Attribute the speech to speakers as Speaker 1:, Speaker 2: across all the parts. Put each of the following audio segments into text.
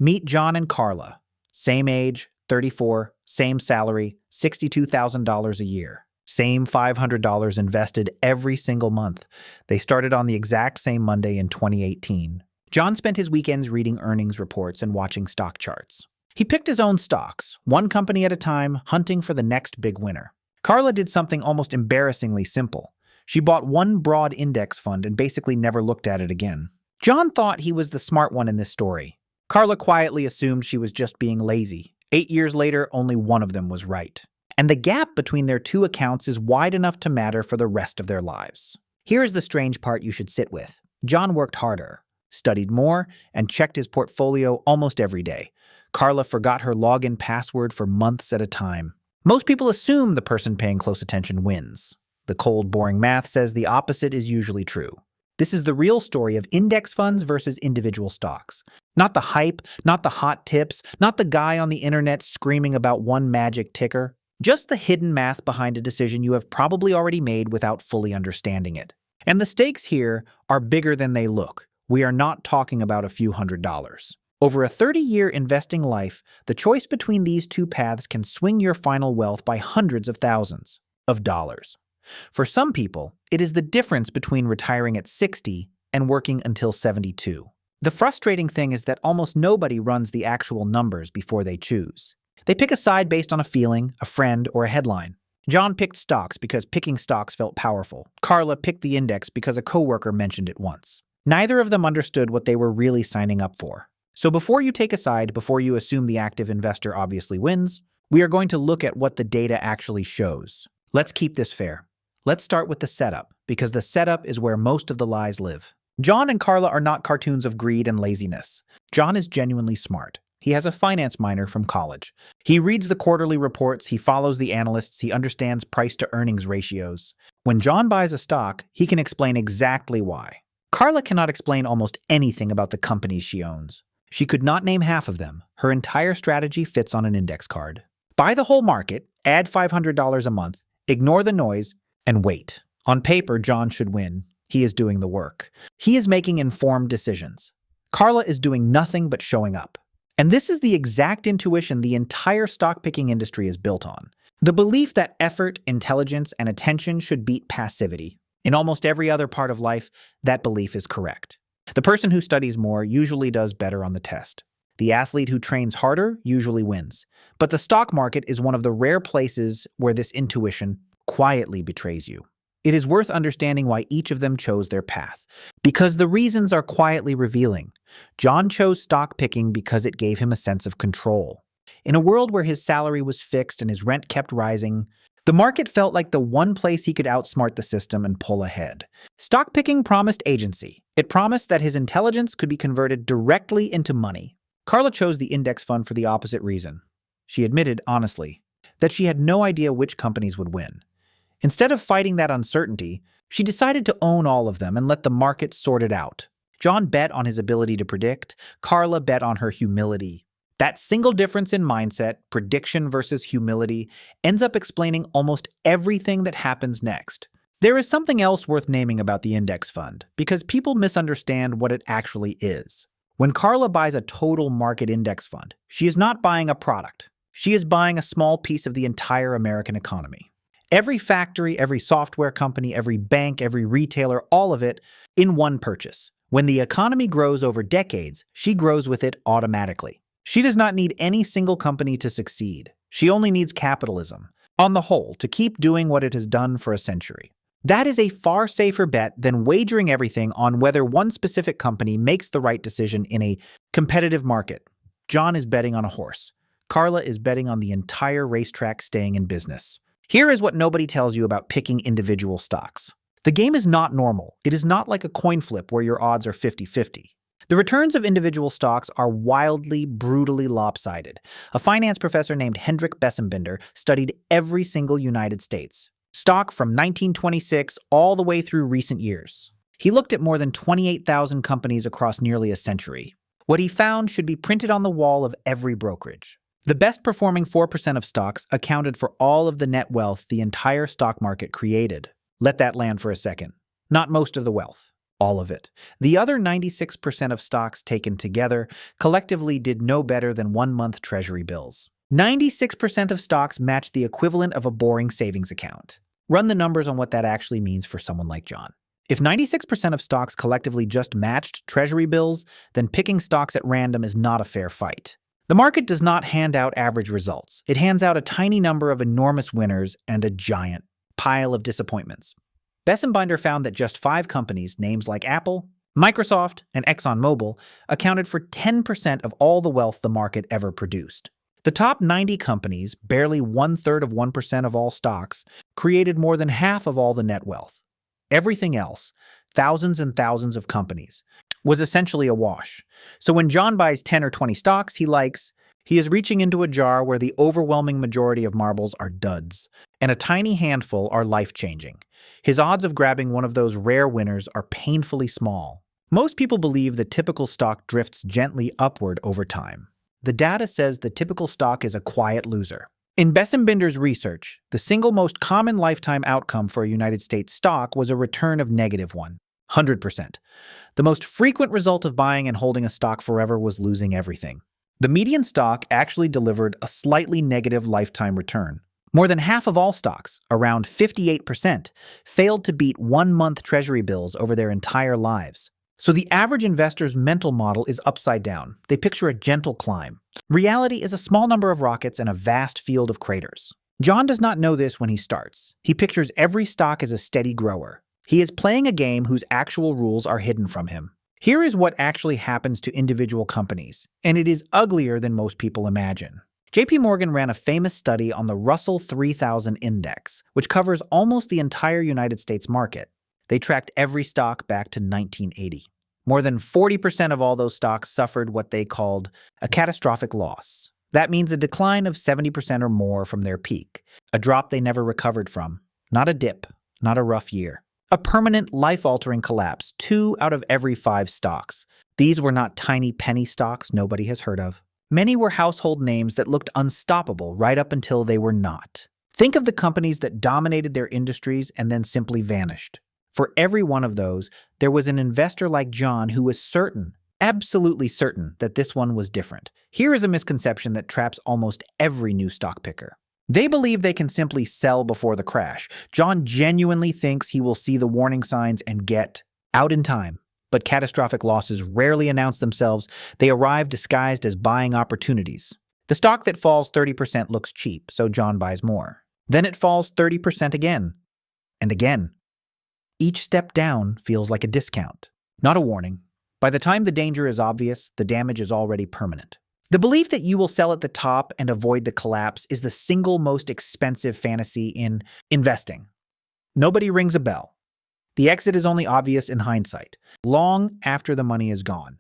Speaker 1: Meet Jon and Carla. Same age, 34, same salary, $62,000 a year. Same $500 invested every single month. They started on the exact same Monday in 2018. Jon spent his weekends reading earnings reports and watching stock charts. He picked his own stocks, one company at a time, hunting for the next big winner. Carla did something almost embarrassingly simple. She bought one broad index fund and basically never looked at it again. Jon thought he was the smart one in this story. Carla quietly assumed she was just being lazy. 8 years later, only one of them was right. And the gap between their two accounts is wide enough to matter for the rest of their lives. Here is the strange part you should sit with. Jon worked harder, studied more, and checked his portfolio almost every day. Carla forgot her login password for months at a time. Most people assume the person paying close attention wins. The cold, boring math says the opposite is usually true. This is the real story of index funds versus individual stocks. Not the hype, not the hot tips, not the guy on the internet screaming about one magic ticker. Just the hidden math behind a decision you have probably already made without fully understanding it. And the stakes here are bigger than they look. We are not talking about a few $100s. Over a 30-year investing life, the choice between these two paths can swing your final wealth by hundreds of thousands of dollars. For some people, it is the difference between retiring at 60 and working until 72. The frustrating thing is that almost nobody runs the actual numbers before they choose. They pick a side based on a feeling, a friend, or a headline. Jon picked stocks because picking stocks felt powerful. Carla picked the index because a coworker mentioned it once. Neither of them understood what they were really signing up for. So before you take a side, before you assume the active investor obviously wins, we are going to look at what the data actually shows. Let's keep this fair. Let's start with the setup, because the setup is where most of the lies live. Jon and Carla are not cartoons of greed and laziness. Jon is genuinely smart. He has a finance minor from college. He reads the quarterly reports, he follows the analysts, he understands price-to-earnings ratios. When Jon buys a stock, he can explain exactly why. Carla cannot explain almost anything about the companies she owns. She could not name half of them. Her entire strategy fits on an index card. Buy the whole market, add $500 a month, ignore the noise, and wait. On paper, Jon should win. He is doing the work. He is making informed decisions. Carla is doing nothing but showing up. And this is the exact intuition the entire stock-picking industry is built on. The belief that effort, intelligence, and attention should beat passivity. In almost every other part of life, that belief is correct. The person who studies more usually does better on the test. The athlete who trains harder usually wins. But the stock market is one of the rare places where this intuition quietly betrays you. It is worth understanding why each of them chose their path, because the reasons are quietly revealing. Jon chose stock picking because it gave him a sense of control. In a world where his salary was fixed and his rent kept rising, the market felt like the one place he could outsmart the system and pull ahead. Stock picking promised agency. It promised that his intelligence could be converted directly into money. Carla chose the index fund for the opposite reason. She admitted, honestly, that she had no idea which companies would win. Instead of fighting that uncertainty, she decided to own all of them and let the market sort it out. Jon bet on his ability to predict. Carla bet on her humility. That single difference in mindset, prediction versus humility, ends up explaining almost everything that happens next. There is something else worth naming about the index fund, because people misunderstand what it actually is. When Carla buys a total market index fund, she is not buying a product. She is buying a small piece of the entire American economy. Every factory, every software company, every bank, every retailer, all of it in one purchase. When the economy grows over decades, she grows with it automatically. She does not need any single company to succeed. She only needs capitalism, on the whole, to keep doing what it has done for a century. That is a far safer bet than wagering everything on whether one specific company makes the right decision in a competitive market. Jon is betting on a horse. Carla is betting on the entire racetrack staying in business. Here is what nobody tells you about picking individual stocks. The game is not normal. It is not like a coin flip where your odds are 50-50. The returns of individual stocks are wildly, brutally lopsided. A finance professor named Hendrik Bessembinder studied every single United States stock from 1926 all the way through recent years. He looked at more than 28,000 companies across nearly a century. What he found should be printed on the wall of every brokerage. The best-performing 4% of stocks accounted for all of the net wealth the entire stock market created. Let that land for a second. Not most of the wealth. All of it. The other 96% of stocks taken together collectively did no better than 1-month Treasury bills. 96% of stocks matched the equivalent of a boring savings account. Run the numbers on what that actually means for someone like Jon. If 96% of stocks collectively just matched Treasury bills, then picking stocks at random is not a fair fight. The market does not hand out average results. It hands out a tiny number of enormous winners and a giant pile of disappointments. Besson-Binder found that just 5 companies, names like Apple, Microsoft, and ExxonMobil, accounted for 10% of all the wealth the market ever produced. The top 90 companies, barely 1/3 of 1% of all stocks, created more than half of all the net wealth. Everything else, thousands and thousands of companies, was essentially a wash. So when Jon buys 10 or 20 stocks he likes, he is reaching into a jar where the overwhelming majority of marbles are duds, and a tiny handful are life-changing. His odds of grabbing one of those rare winners are painfully small. Most people believe the typical stock drifts gently upward over time. The data says the typical stock is a quiet loser. In Besson-Binder's research, the single most common lifetime outcome for a United States stock was a return of -100%. The most frequent result of buying and holding a stock forever was losing everything. The median stock actually delivered a slightly negative lifetime return. More than half of all stocks, around 58%, failed to beat 1-month Treasury bills over their entire lives. So the average investor's mental model is upside down. They picture a gentle climb. Reality is a small number of rockets and a vast field of craters. Jon does not know this when he starts. He pictures every stock as a steady grower. He is playing a game whose actual rules are hidden from him. Here is what actually happens to individual companies, and it is uglier than most people imagine. JP Morgan ran a famous study on the Russell 3000 index, which covers almost the entire United States market. They tracked every stock back to 1980. More than 40% of all those stocks suffered what they called a catastrophic loss. That means a decline of 70% or more from their peak, a drop they never recovered from. Not a dip, not a rough year. A permanent, life-altering collapse, 2 out of every 5 stocks. These were not tiny penny stocks nobody has heard of. Many were household names that looked unstoppable right up until they were not. Think of the companies that dominated their industries and then simply vanished. For every one of those, there was an investor like Jon who was certain, absolutely certain, that this one was different. Here is a misconception that traps almost every new stock picker. They believe they can simply sell before the crash. Jon genuinely thinks he will see the warning signs and get out in time. But catastrophic losses rarely announce themselves. They arrive disguised as buying opportunities. The stock that falls 30% looks cheap, so Jon buys more. Then it falls 30% again. And again. Each step down feels like a discount, not a warning. By the time the danger is obvious, the damage is already permanent. The belief that you will sell at the top and avoid the collapse is the single most expensive fantasy in investing. Nobody rings a bell. The exit is only obvious in hindsight, long after the money is gone.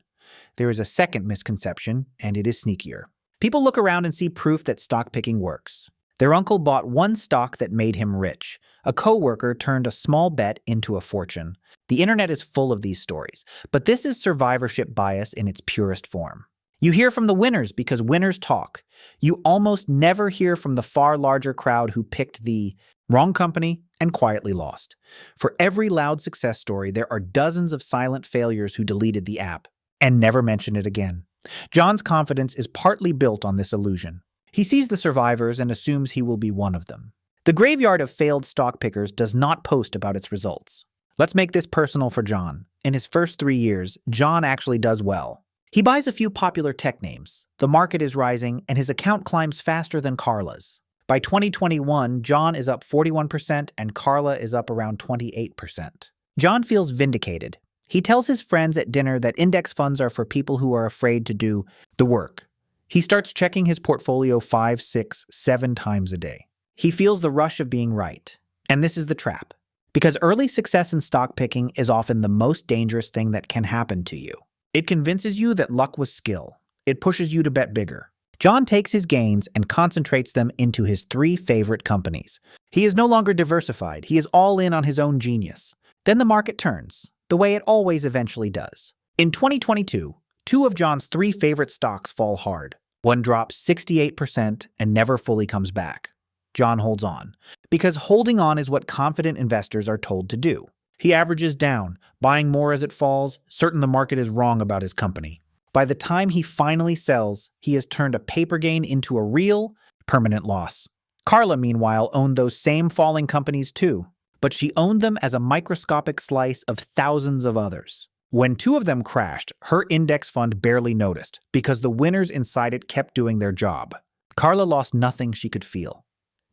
Speaker 1: There is a second misconception, and it is sneakier. People look around and see proof that stock picking works. Their uncle bought one stock that made him rich. A coworker turned a small bet into a fortune. The internet is full of these stories, but this is survivorship bias in its purest form. You hear from the winners because winners talk. You almost never hear from the far larger crowd who picked the wrong company and quietly lost. For every loud success story, there are dozens of silent failures who deleted the app and never mentioned it again. Jon's confidence is partly built on this illusion. He sees the survivors and assumes he will be one of them. The graveyard of failed stock pickers does not post about its results. Let's make this personal for Jon. In his first 3 years, Jon actually does well. He buys a few popular tech names. The market is rising, and his account climbs faster than Carla's. By 2021, Jon is up 41% and Carla is up around 28%. Jon feels vindicated. He tells his friends at dinner that index funds are for people who are afraid to do the work. He starts checking his portfolio 5, 6, 7 times a day. He feels the rush of being right. And this is the trap. Because early success in stock picking is often the most dangerous thing that can happen to you. It convinces you that luck was skill. It pushes you to bet bigger. Jon takes his gains and concentrates them into his 3 favorite companies. He is no longer diversified. He is all in on his own genius. Then the market turns, the way it always eventually does. In 2022, 2 of Jon's 3 favorite stocks fall hard. One drops 68% and never fully comes back. Jon holds on, because holding on is what confident investors are told to do. He averages down, buying more as it falls, certain the market is wrong about his company. By the time he finally sells, he has turned a paper gain into a real, permanent loss. Carla, meanwhile, owned those same falling companies too, but she owned them as a microscopic slice of thousands of others. When two of them crashed, her index fund barely noticed because the winners inside it kept doing their job. Carla lost nothing she could feel.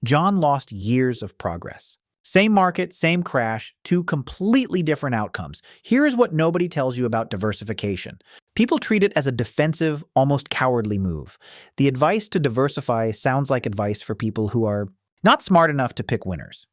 Speaker 1: Jon lost years of progress. Same market, same crash, two completely different outcomes. Here is what nobody tells you about diversification. People treat it as a defensive, almost cowardly move. The advice to diversify sounds like advice for people who are not smart enough to pick winners.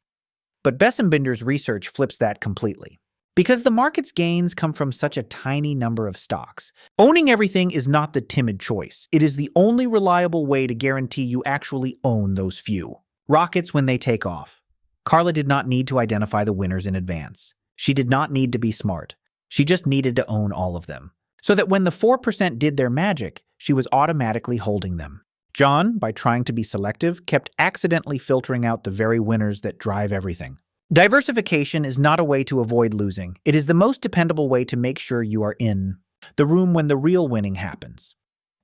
Speaker 1: But Bessenbinder's research flips that completely. Because the market's gains come from such a tiny number of stocks, owning everything is not the timid choice. It is the only reliable way to guarantee you actually own those few. Rockets when they take off. Carla did not need to identify the winners in advance. She did not need to be smart. She just needed to own all of them. So that when the 4% did their magic, she was automatically holding them. Jon, by trying to be selective, kept accidentally filtering out the very winners that drive everything. Diversification is not a way to avoid losing. It is the most dependable way to make sure you are in the room when the real winning happens.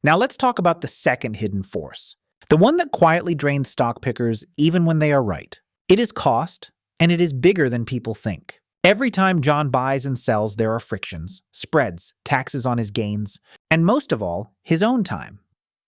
Speaker 1: Now let's talk about the second hidden force. The one that quietly drains stock pickers even when they are right. It is cost, and it is bigger than people think. Every time Jon buys and sells, there are frictions, spreads, taxes on his gains, and most of all, his own time.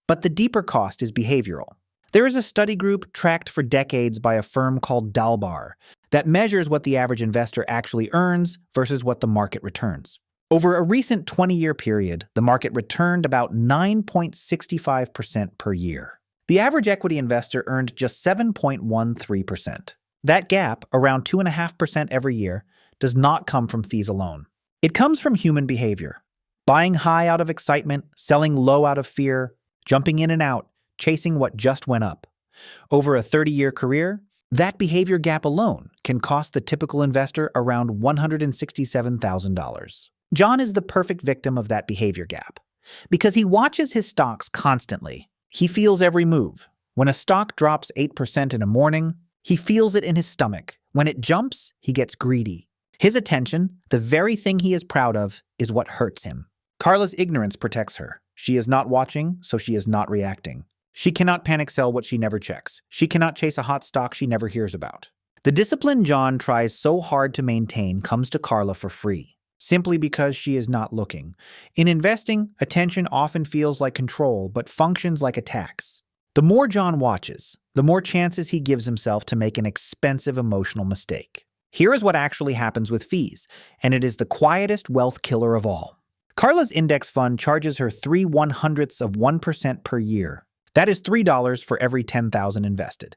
Speaker 1: But the deeper cost is behavioral. There is a study group tracked for decades by a firm called Dalbar that measures what the average investor actually earns versus what the market returns. Over a recent 20-year period, the market returned about 9.65% per year. The average equity investor earned just 7.13%. That gap, around 2.5% every year, does not come from fees alone. It comes from human behavior. Buying high out of excitement, selling low out of fear, jumping in and out, chasing what just went up. Over a 30-year career, that behavior gap alone can cost the typical investor around $167,000. Jon is the perfect victim of that behavior gap. Because he watches his stocks constantly, he feels every move. When a stock drops 8% in a morning, he feels it in his stomach. When it jumps, he gets greedy. His attention, the very thing he is proud of, is what hurts him. Carla's ignorance protects her. She is not watching, so she is not reacting. She cannot panic sell what she never checks. She cannot chase a hot stock she never hears about. The discipline Jon tries so hard to maintain comes to Carla for free, simply because she is not looking. In investing, attention often feels like control, but functions like a tax. The more Jon watches, the more chances he gives himself to make an expensive emotional mistake. Here is what actually happens with fees, and it is the quietest wealth killer of all. Carla's index fund charges her 0.03% per year. That is $3 for every $10,000 invested.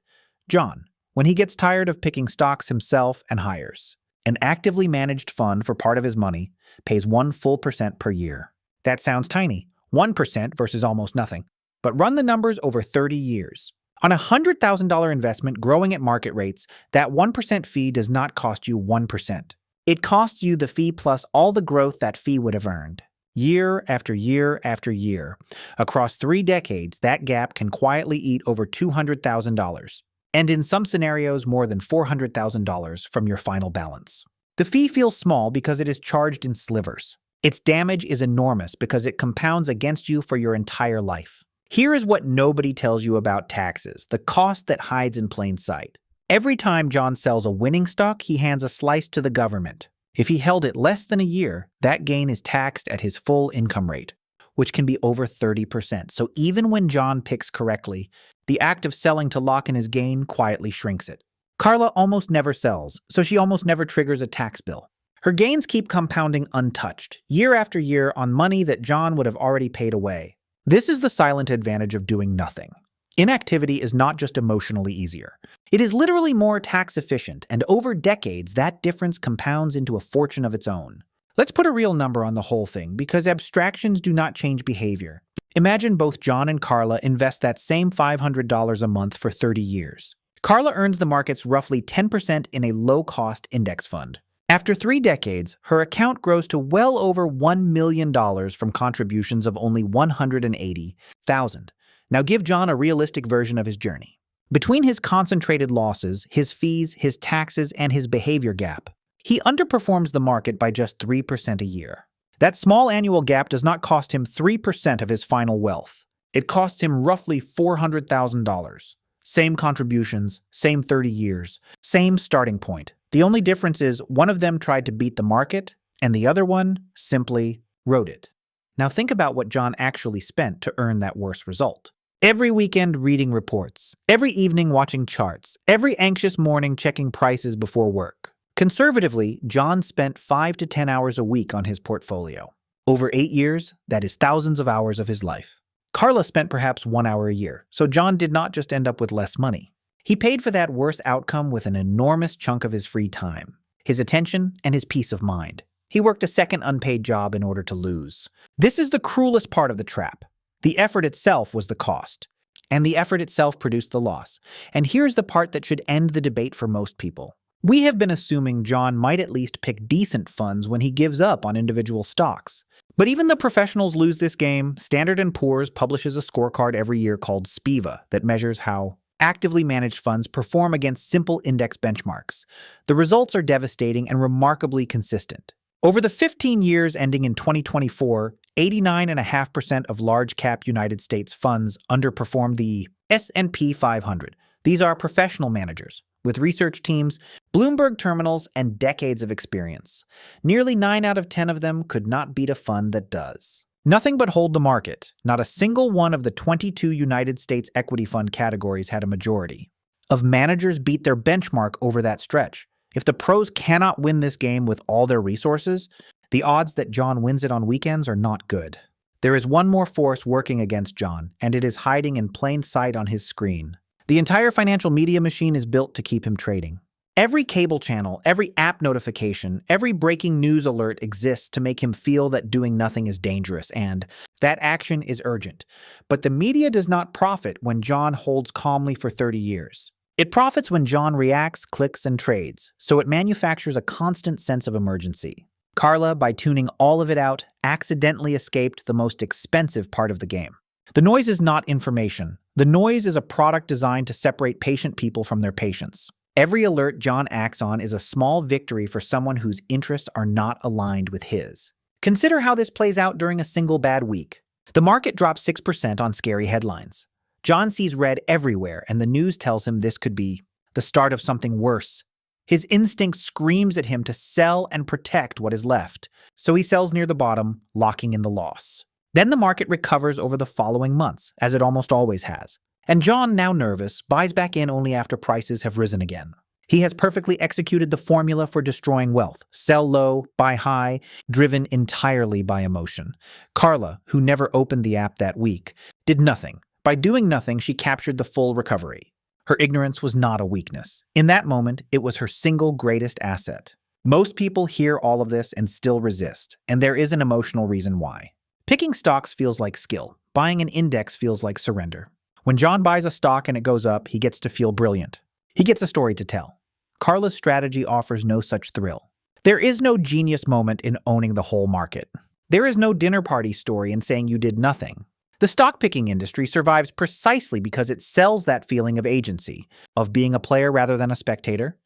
Speaker 1: Jon, when he gets tired of picking stocks himself and hires an actively managed fund for part of his money, pays 1 full percent per year. That sounds tiny, 1% versus almost nothing. But run the numbers over 30 years. On a $100,000 investment growing at market rates, that 1% fee does not cost you 1%. It costs you the fee plus all the growth that fee would have earned. Year after year after year. Across 3 decades, that gap can quietly eat over $200,000. And in some scenarios, more than $400,000 from your final balance. The fee feels small because it is charged in slivers. Its damage is enormous because it compounds against you for your entire life. Here is what nobody tells you about taxes, the cost that hides in plain sight. Every time Jon sells a winning stock, he hands a slice to the government. If he held it less than a year, that gain is taxed at his full income rate, which can be over 30%. So even when Jon picks correctly, the act of selling to lock in his gain quietly shrinks it. Carla almost never sells, so she almost never triggers a tax bill. Her gains keep compounding untouched, year after year on money that Jon would have already paid away. This is the silent advantage of doing nothing. Inactivity is not just emotionally easier. It is literally more tax efficient, and over decades, that difference compounds into a fortune of its own. Let's put a real number on the whole thing, because abstractions do not change behavior. Imagine both Jon and Carla invest that same $500 a month for 30 years. Carla earns the market's roughly 10% in a low-cost index fund. After 3 decades, her account grows to well over $1 million from contributions of only $180,000. Now give Jon a realistic version of his journey. Between his concentrated losses, his fees, his taxes, and his behavior gap, He underperforms the market by just 3% a year. That small annual gap does not cost him 3% of his final wealth. It costs him roughly $400,000. Same contributions, same 30 years, same starting point. The only difference is one of them tried to beat the market, and the other one simply rode it. Now think about what Jon actually spent to earn that worse result. Every weekend reading reports, every evening watching charts, every anxious morning checking prices before work. Conservatively, Jon spent 5 to 10 hours a week on his portfolio. Over 8 years, that is thousands of hours of his life. Carla spent perhaps 1 hour a year, so Jon did not just end up with less money. He paid for that worse outcome with an enormous chunk of his free time, his attention, and his peace of mind. He worked a second unpaid job in order to lose. This is the cruelest part of the trap. The effort itself was the cost, and the effort itself produced the loss. And here's the part that should end the debate for most people. We have been assuming Jon might at least pick decent funds when he gives up on individual stocks. But even the professionals lose this game. Standard & Poor's publishes a scorecard every year called SPIVA that measures how actively managed funds perform against simple index benchmarks. The results are devastating and remarkably consistent. Over the 15 years ending in 2024, 89.5% of large-cap United States funds underperformed the S&P 500. These are professional managers with research teams, Bloomberg terminals, and decades of experience. Nearly 9 out of 10 of them could not beat a fund that does. Nothing but hold the market. Not a single one of the 22 United States equity fund categories had a majority of managers beat their benchmark over that stretch. If the pros cannot win this game with all their resources, the odds that Jon wins it on weekends are not good. There is one more force working against Jon, and it is hiding in plain sight on his screen. The entire financial media machine is built to keep him trading. Every cable channel, every app notification, every breaking news alert exists to make him feel that doing nothing is dangerous and that action is urgent. But the media does not profit when Jon holds calmly for 30 years. It profits when Jon reacts, clicks, and trades, so it manufactures a constant sense of emergency. Carla, by tuning all of it out, accidentally escaped the most expensive part of the game. The noise is not information. The noise is a product designed to separate patient people from their patients. Every alert Jon acts on is a small victory for someone whose interests are not aligned with his. Consider how this plays out during a single bad week. The market drops 6% on scary headlines. Jon sees red everywhere, and the news tells him this could be the start of something worse. His instinct screams at him to sell and protect what is left, so he sells near the bottom, locking in the loss. Then the market recovers over the following months, as it almost always has. And Jon, now nervous, buys back in only after prices have risen again. He has perfectly executed the formula for destroying wealth. Sell low, buy high, driven entirely by emotion. Carla, who never opened the app that week, did nothing. By doing nothing, she captured the full recovery. Her ignorance was not a weakness. In that moment, it was her single greatest asset. Most people hear all of this and still resist, and there is an emotional reason why. Picking stocks feels like skill. Buying an index feels like surrender. When Jon buys a stock and it goes up, he gets to feel brilliant. He gets a story to tell. Carla's strategy offers no such thrill. There is no genius moment in owning the whole market. There is no dinner party story in saying you did nothing. The stock picking industry survives precisely because it sells that feeling of agency, of being a player rather than a spectator.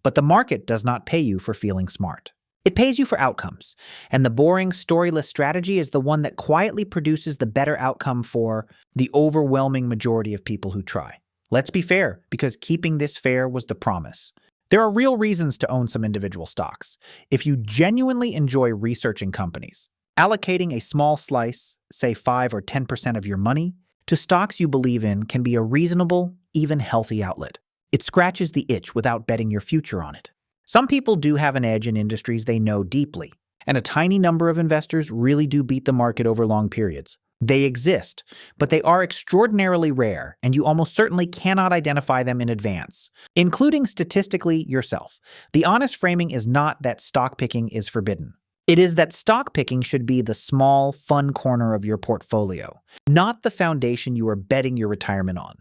Speaker 1: But the market does not pay you for feeling smart. It pays you for outcomes, and the boring, storyless strategy is the one that quietly produces the better outcome for the overwhelming majority of people who try. Let's be fair, because keeping this fair was the promise. There are real reasons to own some individual stocks. If you genuinely enjoy researching companies, allocating a small slice, say 5 or 10% of your money, to stocks you believe in can be a reasonable, even healthy outlet. It scratches the itch without betting your future on it. Some people do have an edge in industries they know deeply, and a tiny number of investors really do beat the market over long periods. They exist, but they are extraordinarily rare, and you almost certainly cannot identify them in advance, including statistically yourself. The honest framing is not that stock picking is forbidden. It is that stock picking should be the small, fun corner of your portfolio, not the foundation you are betting your retirement on.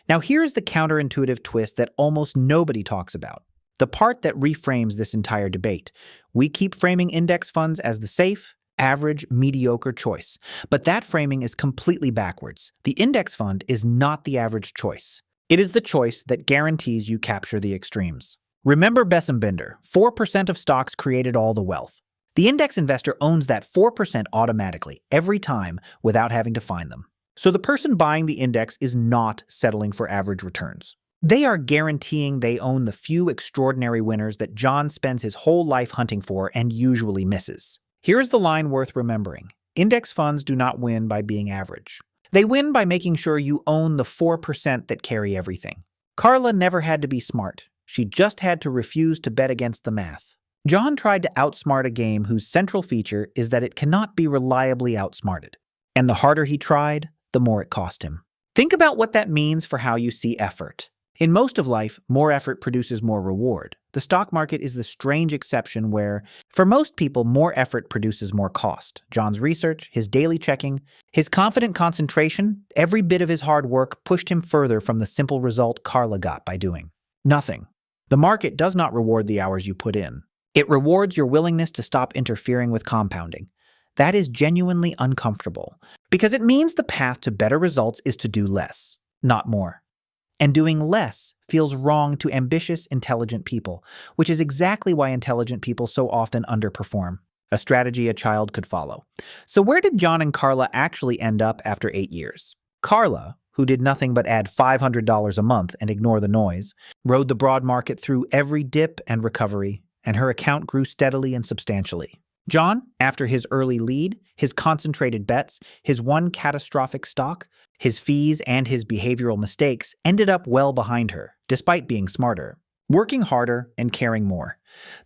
Speaker 1: Now here's the counterintuitive twist that almost nobody talks about. The part that reframes this entire debate. We keep framing index funds as the safe, average, mediocre choice. But that framing is completely backwards. The index fund is not the average choice. It is the choice that guarantees you capture the extremes. Remember Bessembinder, 4% of stocks created all the wealth. The index investor owns that 4% automatically, every time, without having to find them. So the person buying the index is not settling for average returns. They are guaranteeing they own the few extraordinary winners that Jon spends his whole life hunting for and usually misses. Here is the line worth remembering. Index funds do not win by being average. They win by making sure you own the 4% that carry everything. Carla never had to be smart. She just had to refuse to bet against the math. Jon tried to outsmart a game whose central feature is that it cannot be reliably outsmarted. And the harder he tried, the more it cost him. Think about what that means for how you see effort. In most of life, more effort produces more reward. The stock market is the strange exception where, for most people, more effort produces more cost. Jon's research, his daily checking, his confident concentration, every bit of his hard work pushed him further from the simple result Carla got by doing nothing. The market does not reward the hours you put in. It rewards your willingness to stop interfering with compounding. That is genuinely uncomfortable, because it means the path to better results is to do less, not more. And doing less feels wrong to ambitious, intelligent people, which is exactly why intelligent people so often underperform, a strategy a child could follow. So where did Jon and Carla actually end up after 8 years? Carla, who did nothing but add $500 a month and ignore the noise, rode the broad market through every dip and recovery, and her account grew steadily and substantially. Jon, after his early lead, his concentrated bets, his one catastrophic stock, his fees, and his behavioral mistakes, ended up well behind her, despite being smarter, working harder and caring more.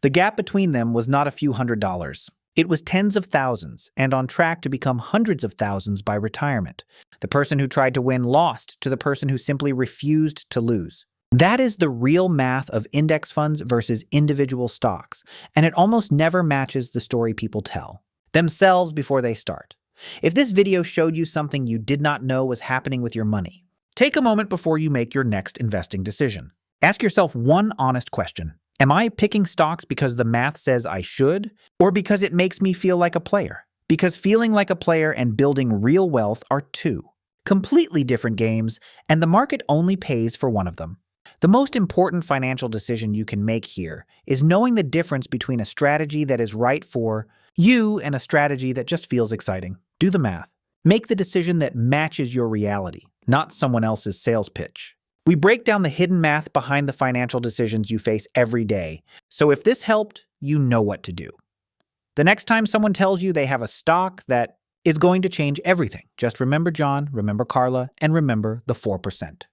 Speaker 1: The gap between them was not a few $100s. It was tens of thousands, and on track to become hundreds of thousands by retirement. The person who tried to win lost to the person who simply refused to lose. That is the real math of index funds versus individual stocks, and it almost never matches the story people tell themselves before they start. If this video showed you something you did not know was happening with your money, take a moment before you make your next investing decision. Ask yourself one honest question. Am I picking stocks because the math says I should, or because it makes me feel like a player? Because feeling like a player and building real wealth are two completely different games, and the market only pays for one of them. The most important financial decision you can make here is knowing the difference between a strategy that is right for you and a strategy that just feels exciting. Do the math. Make the decision that matches your reality, not someone else's sales pitch. We break down the hidden math behind the financial decisions you face every day, so if this helped, you know what to do. The next time someone tells you they have a stock that is going to change everything, just remember Jon, remember Carla, and remember the 4%.